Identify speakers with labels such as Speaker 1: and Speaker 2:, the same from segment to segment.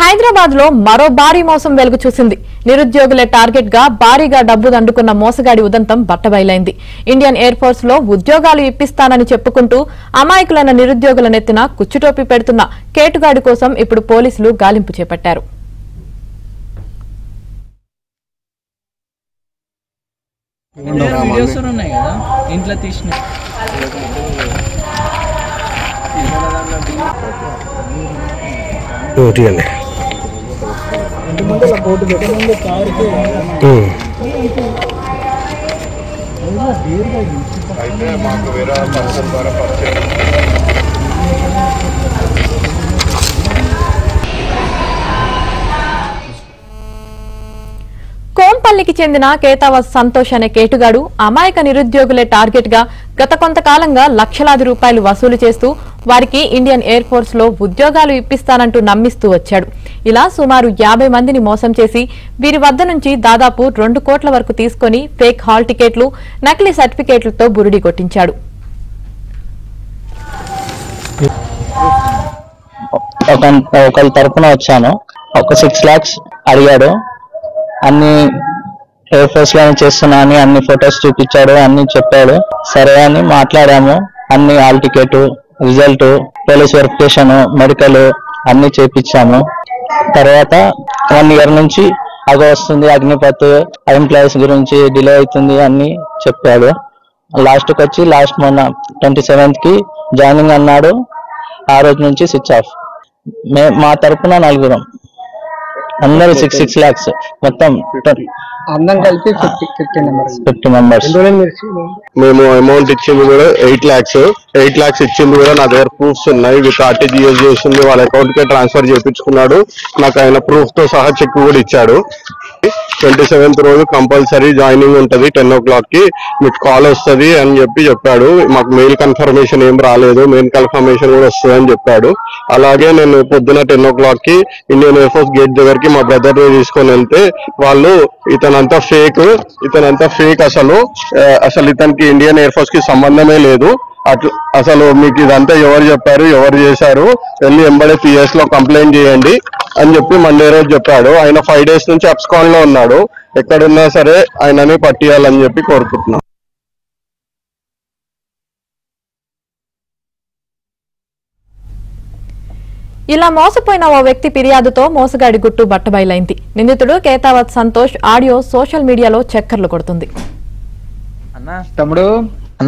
Speaker 1: హైదరాబాద్ లో మరో భారీ మోసం వెలుగు చూసింది. నిరుద్యోగుల టార్గెట్ గా భారీగా డబ్బు దండుకున్న మోసగాడి ఉదంతం బట్టబయలైంది. ఇండియన్ ఎయిర్ ఫోర్స్ లో ఉద్యోగాలు ఇప్పిస్తానని చెప్పుకుంటూ అమాయకులైన నిరుద్యోగుల నెత్తిన కుచ్చుటోపి పెడుతున్న కేటుగాడి కోసం ఇప్పుడు పోలీసులు గాలింపు చేపట్టారు. కోంపల్లికి చెందిన కేతావత్ సంతోష్ అనే కేటుగాడు అమాయక నిరుద్యోగులే టార్గెట్ గా గత కొంతకాలంగా లక్షలాది రూపాయలు వసూలు చేస్తూ వారికి ఇండియన్ ఎయిర్ ఫోర్స్ లో ఉద్యోగాలు ఇప్పిస్తానంటూ నమ్మిస్తూ వచ్చాడు. ఇలా సుమారు 50 మందిని మోసం చేసి వీరి వద్ద నుంచి దాదాపు 2 కోట్ల వరకు తీసుకుని ఫేక్ హాల్ టికెట్లు, నకిలీ సర్టిఫికేట్లతో బురిడి కొట్టించాడు.
Speaker 2: ఒకరి తరపున వచ్చాను. ఒక 6 lakhs అడిగాడు. అన్ని ఎయిర్ ఫోర్స్ లో చేస్తున్నా అని అన్ని ఫొటోస్ చూపించాడు, అన్ని చెప్పాడు. సరే అని మాట్లాడాము. అన్ని hall ticket, result, police verification, medical అన్ని చేపించాము. తర్వాత 1 year నుంచి వస్తుంది, అగ్నిపత్ ఎంప్లాయీస్ గురించి డిలే అవుతుంది అన్ని చెప్పాడు. లాస్ట్ మొన్న 27th కి జాయినింగ్ అన్నాడు. ఆ రోజు నుంచి స్విచ్ ఆఫ్. మా తరపున 4 అందరూ 6 lakhs మొత్తం
Speaker 3: అందరం కలిపి 50
Speaker 2: మెంబర్స్.
Speaker 4: మేము అమౌంట్ ఇచ్చింది కూడా 8 lakhs ఇచ్చింది కూడా నా దగ్గర ప్రూఫ్స్ ఉన్నాయి. విత్ ఆర్టీజీఎస్ చేసింది వాళ్ళ అకౌంట్ కే ట్రాన్స్ఫర్ చేయించుకున్నాడు. నాకు ఆయన ప్రూఫ్ తో సహా చెక్ కూడా ఇచ్చాడు. 27th రోజు కంపల్సరీ జాయినింగ్ ఉంటది, 10 o'clock కి మీకు కాల్ వస్తుంది అని చెప్పాడు. మాకు మెయిల్ కన్ఫర్మేషన్ ఏం రాలేదు, మెయిల్ కన్ఫర్మేషన్ కూడా వస్తుంది అని చెప్పాడు. అలాగే నేను పొద్దున 10 o'clock కి ఇండియన్ ఎయిర్ ఫోర్స్ గేట్ దగ్గరికి మా బ్రదర్ ని తీసుకొని వెళ్తే వాళ్ళు ఇతనంతా ఫేక్, అసలు ఇతనికి ఇండియన్ ఎయిర్ ఫోర్స్ కి సంబంధమే లేదు, అసలు మీకు ఇదంతా ఎవరు చెప్పారు, ఎవరు చేశారు, వెళ్ళి ఎంబడే PS లో కంప్లైంట్ చేయండి అని చెప్పి మండే రోజు చెప్పాడు. ఆయన 5 days నుంచి అబ్స్కాన్ లో ఉన్నాడు. ఎక్కడున్నా సరే ఆయనని పట్టియాలని చెప్పి కోరుకుంటున్నాం.
Speaker 1: ఇలా మోసపోయిన ఓ వ్యక్తి ఫిర్యాదుతో మోసగాడి గుట్టు బట్టబయలైంది. నిందితుడు కేతావత్ సంతోష్ ఆడియో సోషల్ మీడియాలో చక్కర్లు కొడుతుంది.
Speaker 3: తమ్ముడు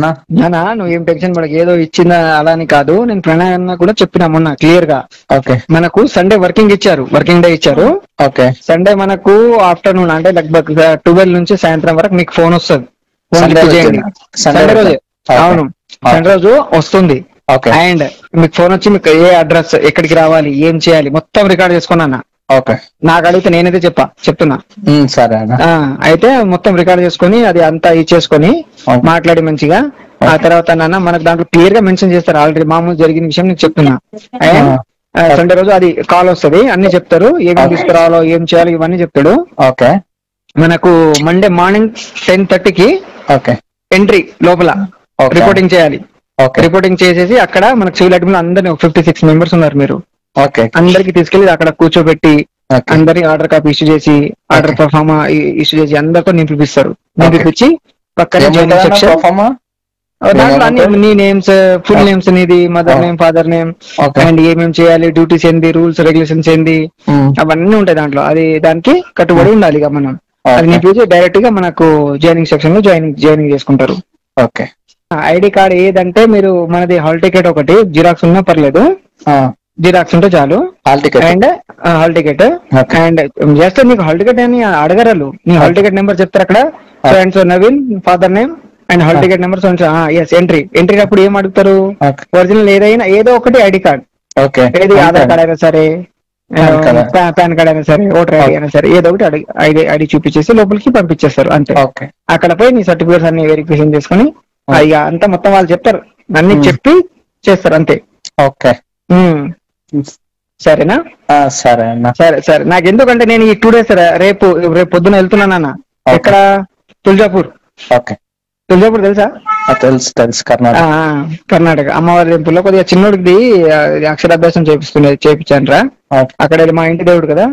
Speaker 3: నానా నువ్వేం టెన్షన్ పడక, ఏదో ఇచ్చిందా అలా అని కాదు. నేను ప్రణాయన్న కూడా చెప్పినా మొన్న క్లియర్ గా.
Speaker 2: ఓకే,
Speaker 3: మనకు సండే వర్కింగ్ డే ఇచ్చారు.
Speaker 2: ఓకే,
Speaker 3: సండే మనకు ఆఫ్టర్నూన్ అంటే లగ్భగ్ 12 నుంచి సాయంత్రం వరకు మీకు ఫోన్ వస్తుంది. సండే రోజు, అవును సండే రోజు వస్తుంది. అండ్ మీకు ఫోన్ వచ్చి మీకు ఏ అడ్రస్, ఎక్కడికి రావాలి, ఏం చేయాలి మొత్తం రికార్డ్ చేసుకున్నా.
Speaker 2: ఓకే,
Speaker 3: నాకు అడిగితే నేనైతే చెప్తున్నా.
Speaker 2: సరే.
Speaker 3: అయితే మొత్తం రికార్డ్ చేసుకుని అది అంతా ఇచ్చేసుకొని మాట్లాడి మంచిగా ఆ తర్వాత నాన్న మనకు దాంట్లో క్లియర్ గా మెన్షన్ చేస్తారు. ఆల్రెడీ మామూలు జరిగిన విషయం నేను చెప్తున్నా. సండే రోజు అది కాల్ వస్తుంది, అన్ని చెప్తారు, ఏమేమి తీసుకురావాలో ఏం చేయాలో ఇవన్నీ చెప్తాడు.
Speaker 2: ఓకే,
Speaker 3: మనకు మండే మార్నింగ్ 10:30కి
Speaker 2: ఓకే
Speaker 3: ఎంట్రీ లోపల రిపోర్టింగ్ చేయాలి. రిపోర్టింగ్ చేసేసి అక్కడ మనకు సివిల్ అడ్మిన్ అందరినీ 56 members ఉన్నారు. మీరు అందరికి తీసుకెళ్లి అక్కడ కూర్చోబెట్టి అందరి ఆర్డర్ కాపీ ఇష్యూ చేసి, ఆర్డర్ పర్ఫార్మా ఇష్యూ చేసి అందరితో నింపిస్తారు. నింపించి పక్కనే జాయినింగ్ సెక్షన్, దాంట్లో అన్ని నీ నేమ్స్, ఫుల్ నేమ్స్, నీది mother name, father name, and ఏమేమి చేయాలి, డ్యూటీస్ ఏంది, రూల్స్ రెగ్యులేషన్స్ ఏంది, అవన్నీ ఉంటాయి దాంట్లో. అది దానికి కట్టుబడి ఉండాలి. ఇక మనం అది నింపించి డైరెక్ట్ గా మనకు జాయినింగ్ సెక్షన్ లో జాయినింగ్ చేసుకుంటారు.
Speaker 2: ఓకే,
Speaker 3: ఐడి కార్డ్ ఏదంటే మీరు మనది హాల్ టికెట్ ఒకటి జిరాక్స్ ఉన్నా పర్లేదు, జిరాక్స్ ఉంటే చాలు. అండ్ హాల్ టికెట్ అండ్ చేస్తే నీకు హాల్ టికెట్ అని అడగరాలు. నీ హాల్ టికెట్ నెంబర్ చెప్తారు అక్కడ, so Naveen father name and hall ticket number. Yes, entry అప్పుడు ఏం అడుగుతారు, ఒరిజినల్ ఏదైనా ఏదో ఒకటి ఐడి కార్డ్, ఏది ఆధార్ కార్డ్ అయినా సరే, పాన్ కార్డ్ అయినా సరే, ఓటర్ ఐడి అయినా సరే, ఏదో ఒకటి ఐడి చూపించేసి లోపలికి పంపించేస్తారు అంతే. అక్కడ పోయి నీ సర్టిఫికేట్స్ అన్ని వెరిఫికేషన్ చేసుకుని ఇక అంతా మొత్తం వాళ్ళు చెప్తారు, అన్ని చెప్పి చేస్తారు అంతే.
Speaker 2: ఓకే,
Speaker 3: సరేనా?
Speaker 2: సరే
Speaker 3: సరే. నాకు ఎందుకంటే నేను ఈ 2 days రేపు పొద్దున వెళ్తున్నానన్న. ఎక్కడ? తుల్జాపూర్.
Speaker 2: ఓకే,
Speaker 3: తులజాపూర్ తెలుసా?
Speaker 2: తెలుసు కర్ణాటక.
Speaker 3: కర్ణాటక అమ్మవారి టెంపుల్ లో కొద్దిగా చిన్నోడికి అక్షరాభ్యాసం చేయించాను రా. అక్కడ మా ఇంటి దేవుడు కదా,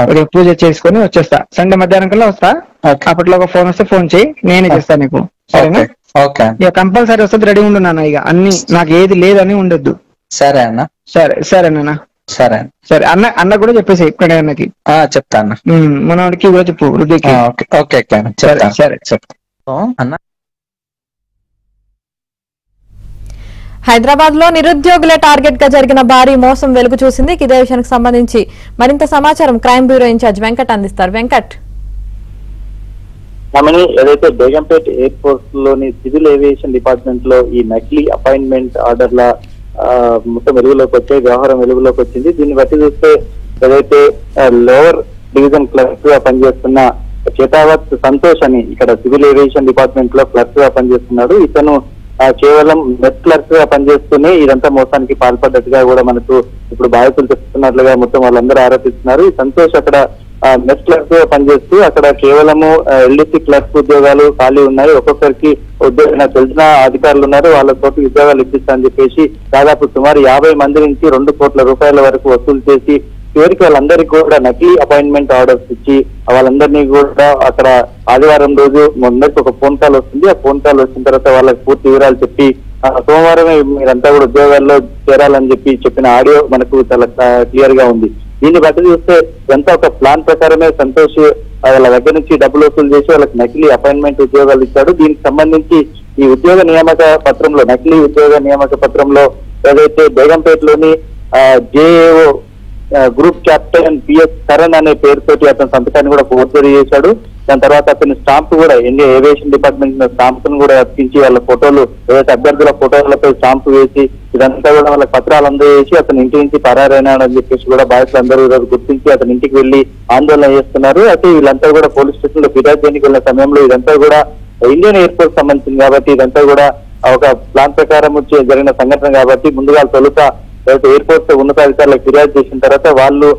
Speaker 3: కొద్దిగా పూజ చేసుకుని వచ్చేస్తా. సండే మధ్యాహ్నం కల్లా వస్తా. అప్పట్లో ఒక ఫోన్ వస్తే ఫోన్ చేయి, నేనే చేస్తాను నీకు. సరేనా? ఇక కంపల్సరీ వస్తుంది, రెడీ ఉండు నాన్న. ఇక అన్ని నాకు ఏది లేదని ఉండొద్దు.
Speaker 2: సరే అన్న.
Speaker 3: సరేనా? సరే అన్న కూడా చెప్పేసి ఇక్కడ అన్నకి
Speaker 2: చెప్తా అన్న.
Speaker 3: మనవాడికి కూడా చెప్పు, రుద్దికి. సరే
Speaker 2: అన్న.
Speaker 1: హైదరాబాద్ లో నిరుద్యోగుల టార్గెట్ గా జరిగిన భారీ మోసం వెలుగు చూసింది. ఇదే విషయానికి సంబంధించి మరింత సమాచారం క్రైమ్ బ్యూరో ఇన్ఛార్జ్ వెంకట్ అందిస్తారు. వెంకట్.
Speaker 5: ఏదైతే బేగంపేట్ ఎయిర్పోర్ట్ లోని సివిల్ ఏవియేషన్ డిపార్ట్మెంట్ లో ఈ నకిలీ అపాయింట్మెంట్ ఆర్డర్ల మొత్తం వెలుగులోకి వచ్చాయి, వ్యవహారం వెలుగులోకి వచ్చింది. దీన్ని బట్టి చూస్తే ఏదైతే లోవర్ డివిజన్ క్లర్క్ గా పనిచేస్తున్న చేతావత్ సంతోష్ అని ఇక్కడ సివిల్ ఏవియేషన్ డిపార్ట్మెంట్ లో క్లర్క్ గా పనిచేస్తున్నాడు. ఇతను కేవలం మెస్ క్లర్క్ గా పనిచేస్తూనే ఇదంతా మోసానికి పాల్పడ్డట్టుగా కూడా మనకు ఇప్పుడు బాధితులు చెప్తున్నట్లుగా మొత్తం వాళ్ళందరూ ఆరోపిస్తున్నారు. ఈ సంతోష్ అక్కడ మెస్ క్లర్క్ గా పనిచేస్తూ అక్కడ కేవలము ఎల్డీసీ క్లర్క్ ఉద్యోగాలు ఖాళీ ఉన్నాయి, ఒక్కొక్కరికి ఉద్యోగం తెలిసిన అధికారులు ఉన్నారు, వాళ్ళతో ఉద్యోగాలు ఇప్పిస్తా అని చెప్పేసి దాదాపు సుమారు 50 మంది నుంచి 2 కోట్ల రూపాయల వరకు వసూలు చేసి చివరికి వాళ్ళందరికీ కూడా నకిలీ అపాయింట్మెంట్ ఆర్డర్స్ ఇచ్చి వాళ్ళందరినీ కూడా అక్కడ ఆదివారం రోజు అందరికి ఒక ఫోన్ కాల్ వస్తుంది. ఆ ఫోన్ కాల్ వచ్చిన తర్వాత వాళ్ళకి పూర్తి వివరాలు చెప్పి సోమవారమే మీరంతా కూడా ఉద్యోగాల్లో చేరాలని చెప్పిన ఆడియో మనకు చాలా క్లియర్ గా ఉంది. దీన్ని బట్టి చూస్తే ఎంత ఒక ప్లాన్ ప్రకారమే సంతోష్ వాళ్ళ దగ్గర నుంచి డబ్బులు వసూలు చేసి వాళ్ళకి నకిలీ అపాయింట్మెంట్ ఉద్యోగాలు ఇచ్చాడు. దీనికి సంబంధించి ఈ ఉద్యోగ నియామక పత్రంలో నకిలీ ఉద్యోగ నియామక పత్రంలో ఏదైతే బేగంపేటలోని JAO group captain PS Karan అనే పేరుతోటి అతని సంతకాన్ని కూడా ఫోర్జరీ చేశాడు. దాని తర్వాత అతని స్టాంప్ కూడా ఏవియేషన్ డిపార్ట్మెంట్ స్టాంప్ ను కూడా అతికించి వాళ్ళ ఫోటోలు ఏదైతే అభ్యర్థుల ఫోటోలపై స్టాంప్ వేసి ఇదంతా కూడా వాళ్ళ పత్రాలు అందజేసి అతని ఇంటి నుంచి పరారైనాడని చెప్పేసి కూడా బాధితులందరూ ఈరోజు గుర్తించి అతని ఇంటికి వెళ్లి ఆందోళన చేస్తున్నారు. అయితే వీళ్ళంతా కూడా పోలీస్ స్టేషన్ లో ఫిర్యాదు చేయడానికి వెళ్ళిన సమయంలో ఇదంతా కూడా ఇండియన్ ఎయిర్ ఫోర్స్ సంబంధించింది కాబట్టి ఇదంతా కూడా ఒక ప్లాన్ ప్రకారం జరిగిన సంఘటన కాబట్టి ముందుగా తొలుత ఎయిర్ ఫోర్స్ ఉన్నతాధికారులకు ఫిర్యాదు చేసిన తర్వాత వాళ్ళు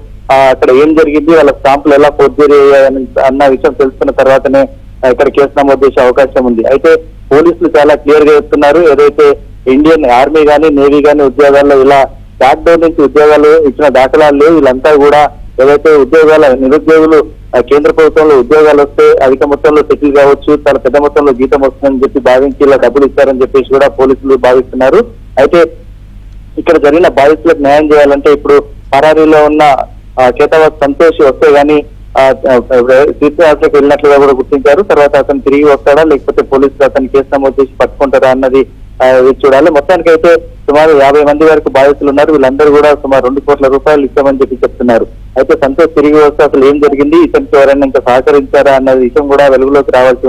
Speaker 5: అక్కడ ఏం జరిగింది, వాళ్ళ స్టాంపులు ఎలా ఫోర్జరీ అయ్యాయని అన్న విషయం తెలుసుకున్న తర్వాతనే ఇక్కడ కేసు నమోదు చేసే అవకాశం ఉంది. అయితే పోలీసులు చాలా క్లియర్ గా చెప్తున్నారు, ఏదైతే ఇండియన్ ఆర్మీ గానీ నేవీ గానీ ఉద్యోగాల్లో ఇలా బ్యాక్ డోర్ నుంచి ఉద్యోగాలు ఇచ్చిన దాఖలాలు లేవు. వీళ్ళంతా కూడా ఏదైతే నిరుద్యోగులు కేంద్ర ప్రభుత్వంలో ఉద్యోగాలు వస్తే అధిక మొత్తంలో సెటిల్ కావచ్చు, చాలా పెద్ద మొత్తంలో జీతం వస్తుందని చెప్పి భావించి ఇలా డబ్బులు ఇస్తారని చెప్పేసి కూడా పోలీసులు భావిస్తున్నారు. అయితే ఇక్కడ జరిగిన బాధితులకు న్యాయం చేయాలంటే ఇప్పుడు పరారీలో ఉన్న చేతావత్ సంతోష్ వస్తే గానీ తీర్థయాత్రకు వెళ్ళినట్లుగా కూడా గుర్తించారు. తర్వాత అతను తిరిగి వస్తాడా లేకపోతే పోలీసులు అతని కేసు నమోదు చేసి పట్టుకుంటారా అన్నది చూడాలి. మొత్తానికైతే సుమారు 50 మంది వరకు బాధితులు ఉన్నారు. వీళ్ళందరూ కూడా సుమారు 2 కోట్ల రూపాయలు ఇస్తామని చెప్పి చెప్తున్నారు. అయితే సంతోష్ తిరిగి వస్తే అసలు ఏం జరిగింది, ఇతనికి ఎవరైనా ఇంకా సహకరించారా అన్న విషయం కూడా వెలుగులోకి రావాల్సి